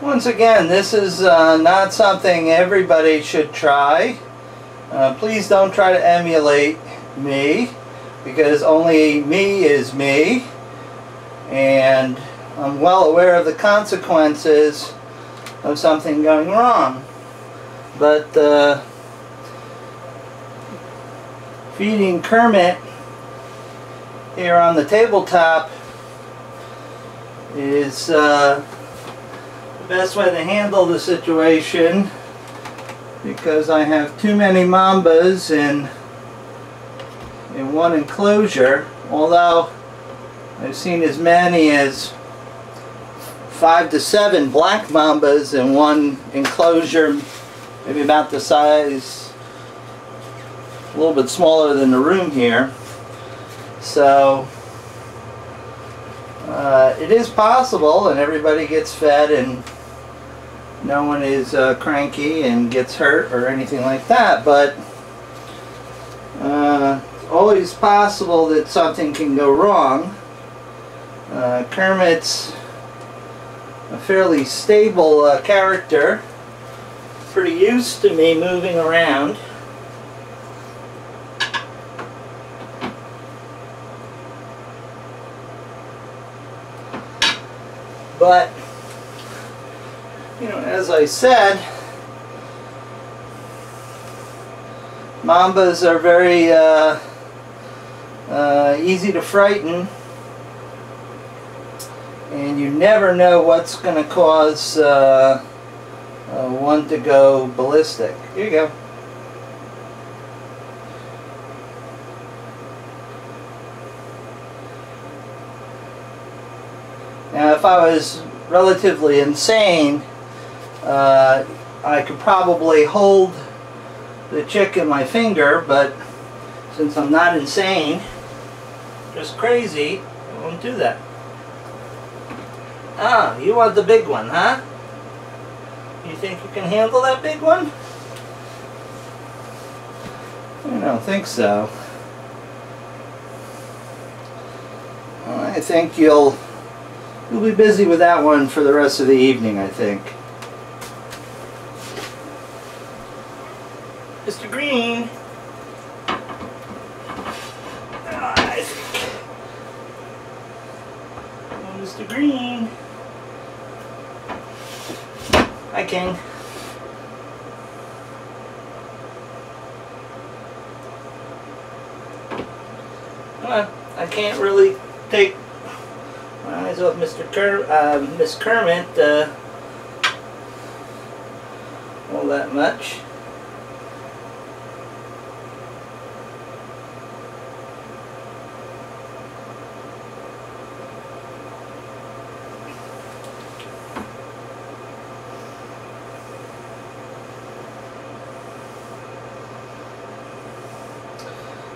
Once again, this is not something everybody should try. Please don't try to emulate me, because only me is me, and I'm well aware of the consequences of something going wrong. But feeding Kermit here on the tabletop is the best way to handle the situation, because I have too many mambas in one enclosure, although I've seen as many as 5 to 7 black mambas in one enclosure, maybe about the size, a little bit smaller than the room here. So it is possible, and everybody gets fed and no one is cranky and gets hurt or anything like that, but it's always possible that something can go wrong. Kermit's a fairly stable character, pretty used to me moving around. But, you know, as I said, mambas are very easy to frighten, and you never know what's going to cause one to go ballistic. Here you go. Now, if I was relatively insane, I could probably hold the chick in my finger, but since I'm not insane, just crazy, I won't do that. Ah, you want the big one, huh? You think you can handle that big one? I don't think so. I think you'll be busy with that one for the rest of the evening, I think. Mr. Green. I think. Oh, Mr. Green. Hi, King. I can't really take my eyes off Miss Kermit all that much.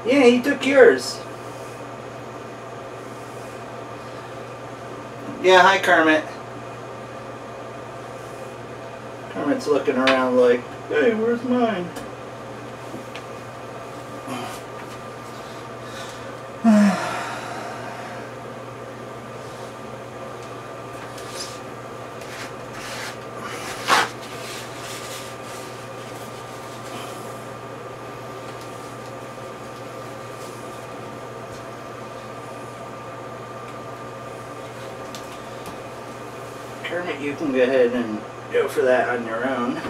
Yeah, he took yours. Yeah, hi Kermit. Kermit's looking around like, hey, where's mine? Kermit, you can go ahead and go for that on your own.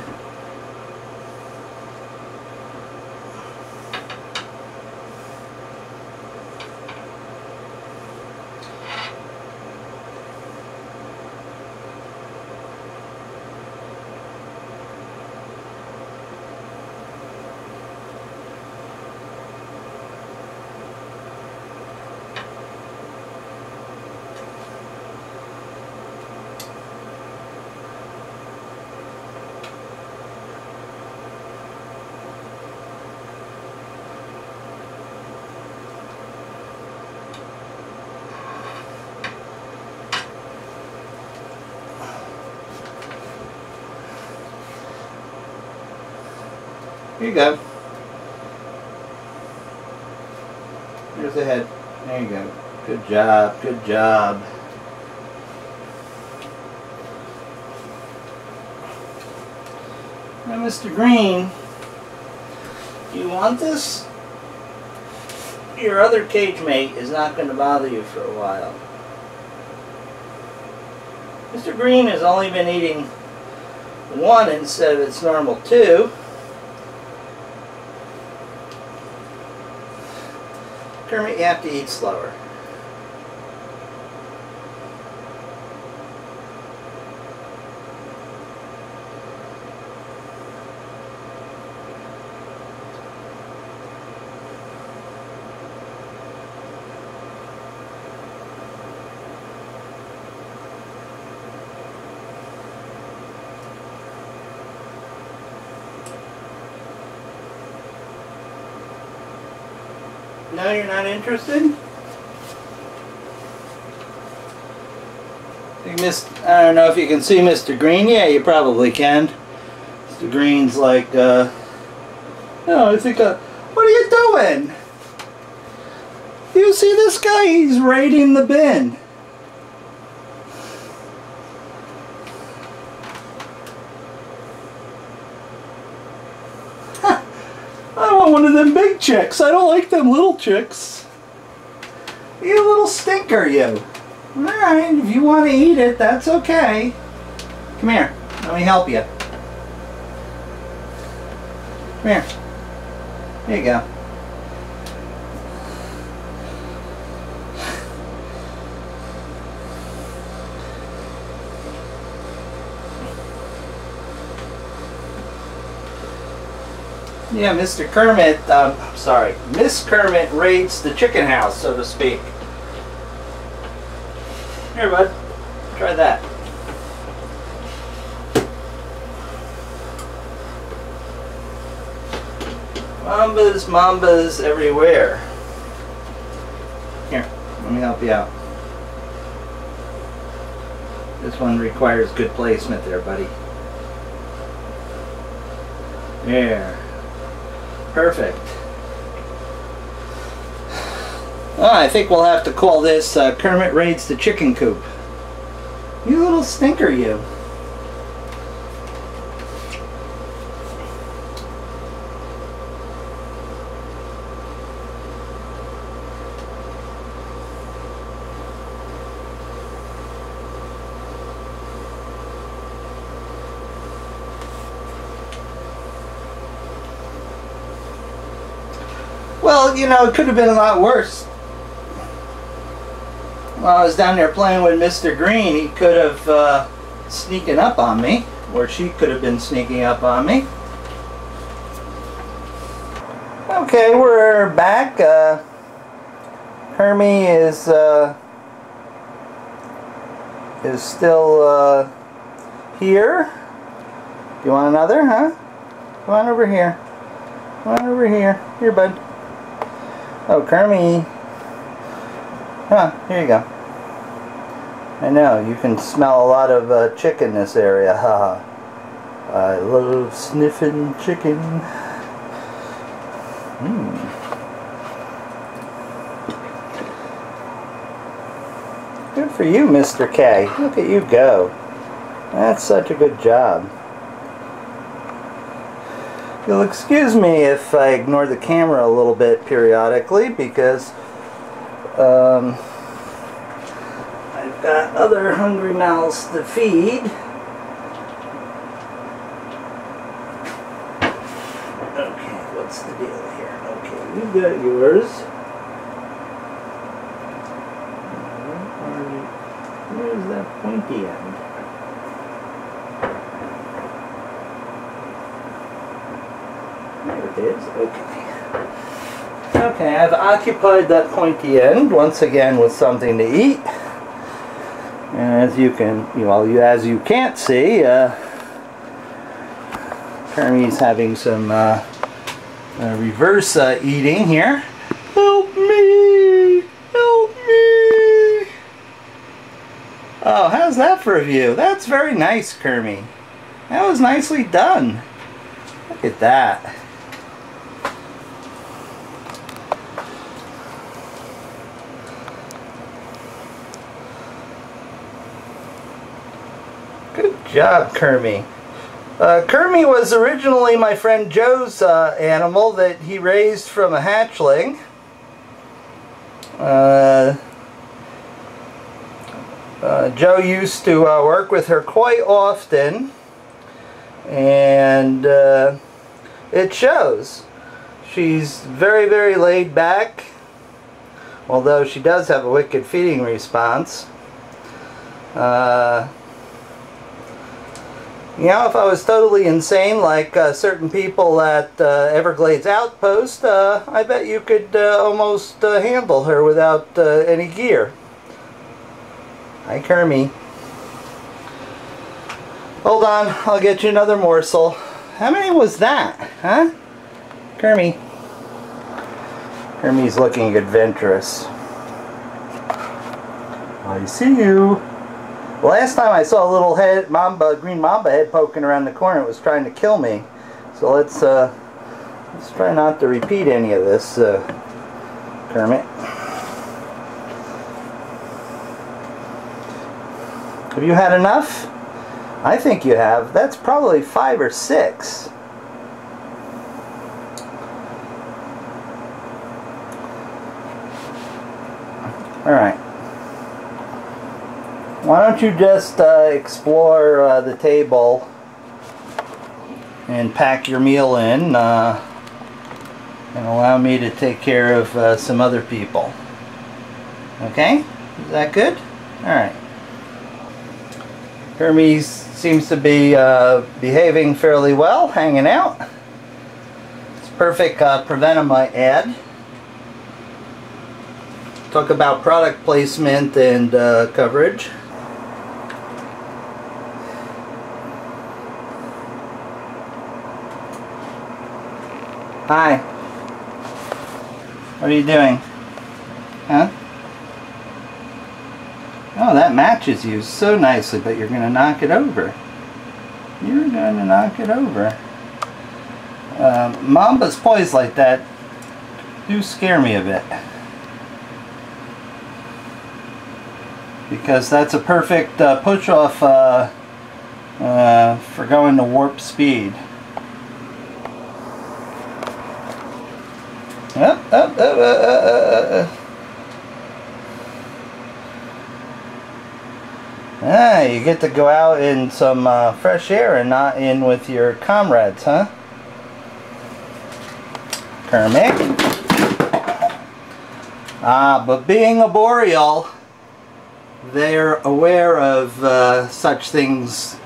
Here you go. Here's the head. There you go. Good job. Good job. Now, Mr. Green, you want this? Your other cage mate is not going to bother you for a while. Mr. Green has only been eating 1 instead of its normal 2. Kermit, you have to eat slower. No, you're not interested? I don't know if you can see Mr. Green. Yeah, you probably can. Mr. Green's like, no, I think, what are you doing? You see this guy? He's raiding the bin. I want one of them big chicks. I don't like them little chicks. You little stinker, you. Alright, if you want to eat it, that's okay. Come here. Let me help you. Come here. There you go. Yeah, Mr. Kermit, sorry, Miss Kermit raids the chicken house, so to speak. Here, bud, try that. Mambas everywhere. Here, let me help you out. This one requires good placement there, buddy. There. Perfect. Oh, I think we'll have to call this Kermit Raids the Chicken Coop. You little stinker, you. Well, you know, it could have been a lot worse. While I was down there playing with Mr. Green, he could have sneaking up on me, or she could have been sneaking up on me. Okay, we're back. Kermit is still here. You want another, huh? Come on over here. Come on over here. Here, bud. Oh, Kermit. Come on, here you go. I know, you can smell a lot of chicken in this area. Haha. I love sniffing chicken. Good for you, Mr. K. Look at you go. That's such a good job. You'll excuse me if I ignore the camera a little bit periodically because I've got other hungry mouths to feed. Okay, what's the deal here? Okay, you got yours. Where's that pointy end? There it is. Okay. Okay, I've occupied that pointy end once again with something to eat. And as you can, as you can't see, Kermit's having some reverse eating here. Help me! Help me! Oh, how's that for a view? That's very nice, Kermit. That was nicely done. Look at that. Good job, Kermit. Kermit was originally my friend Joe's animal that he raised from a hatchling. Joe used to work with her quite often, and it shows. She's very, very laid back, although she does have a wicked feeding response. You know, if I was totally insane like certain people at Everglades Outpost, I bet you could almost handle her without any gear. Hi, Kermit. Hold on, I'll get you another morsel. How many was that, huh? Kermit. Kermit's looking adventurous. I see you. Last time I saw a little head, green mamba head poking around the corner. It was trying to kill me. So let's try not to repeat any of this, Kermit. Have you had enough? I think you have. That's probably 5 or 6. All right. Why don't you just explore the table and pack your meal in and allow me to take care of some other people. Okay? Is that good? Alright. Kermit seems to be behaving fairly well, hanging out. It's perfect prevent, I might add. Talk about product placement and coverage. Hi. What are you doing? Huh? Oh, that matches you so nicely, but you're going to knock it over. You're going to knock it over. Mambas poised like that do scare me a bit. Because that's a perfect push-off for going to warp speed. Up, up, up. Ah, you get to go out in some fresh air and not in with your comrades, huh? Kermit. Ah, but being a boreal, they're aware of such things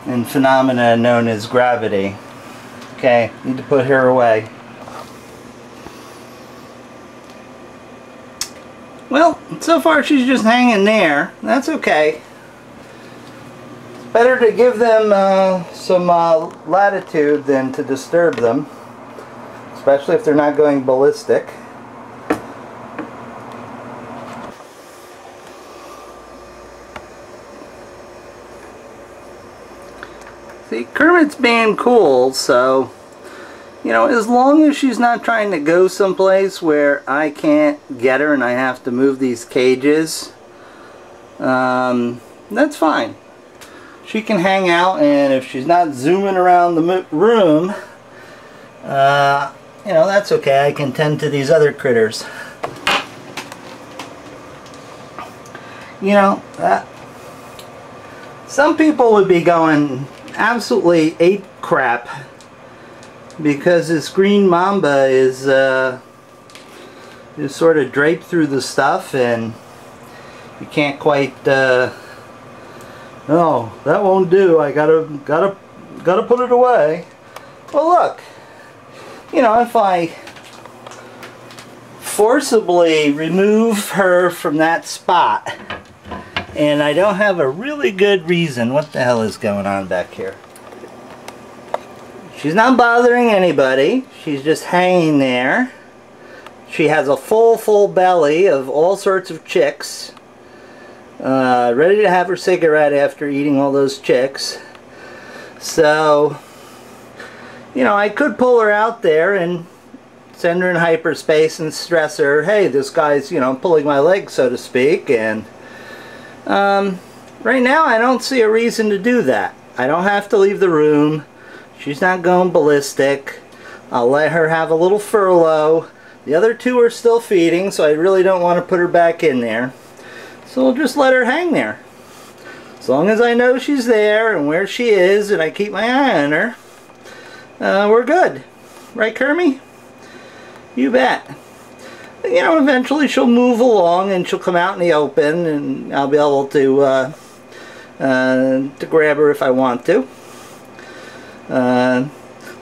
and phenomena known as gravity. Okay, need to put her away. Well, so far she's just hanging there. That's okay. It's better to give them some latitude than to disturb them, especially if they're not going ballistic. See, Kermit's being cool, so you know, as long as she's not trying to go someplace where I can't get her and I have to move these cages, that's fine. She can hang out, and if she's not zooming around the room, you know, that's okay. I can tend to these other critters. You know, some people would be going absolutely ape crap because this green mamba is sort of draped through the stuff, and you can't quite. No, that won't do. I gotta put it away. Well, look, you know, if I forcibly remove her from that spot, and I don't have a really good reason, what the hell is going on back here? She's not bothering anybody. She's just hanging there. She has a full belly of all sorts of chicks. Ready to have her cigarette after eating all those chicks. So, you know, I could pull her out there and send her in hyperspace and stress her, hey, this guy's, you know, pulling my leg, so to speak. And right now I don't see a reason to do that. I don't have to leave the room. She's not going ballistic. I'll let her have a little furlough. The other two are still feeding, so I really don't want to put her back in there. So we'll just let her hang there. As long as I know she's there and where she is and I keep my eye on her, we're good. Right, Kermit? You bet. You know, eventually she'll move along and she'll come out in the open and I'll be able to grab her if I want to.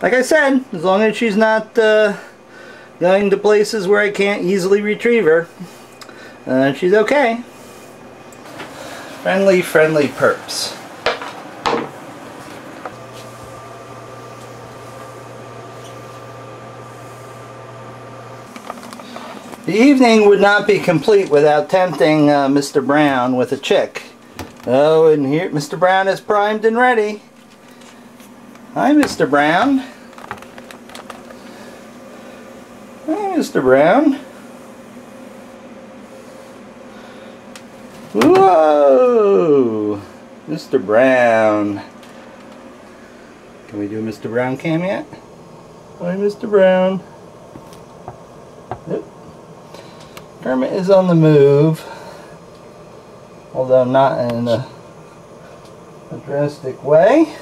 Like I said, as long as she's not going to places where I can't easily retrieve her, she's okay. Friendly perps. The evening would not be complete without tempting Mr. Brown with a chick. Oh, and here Mr. Brown is primed and ready. Hi, Mr. Brown. Hi, Mr. Brown. Whoa! Mr. Brown. Can we do a Mr. Brown cam yet? Hi, Mr. Brown. Nope. Kermit is on the move, although not in a drastic way.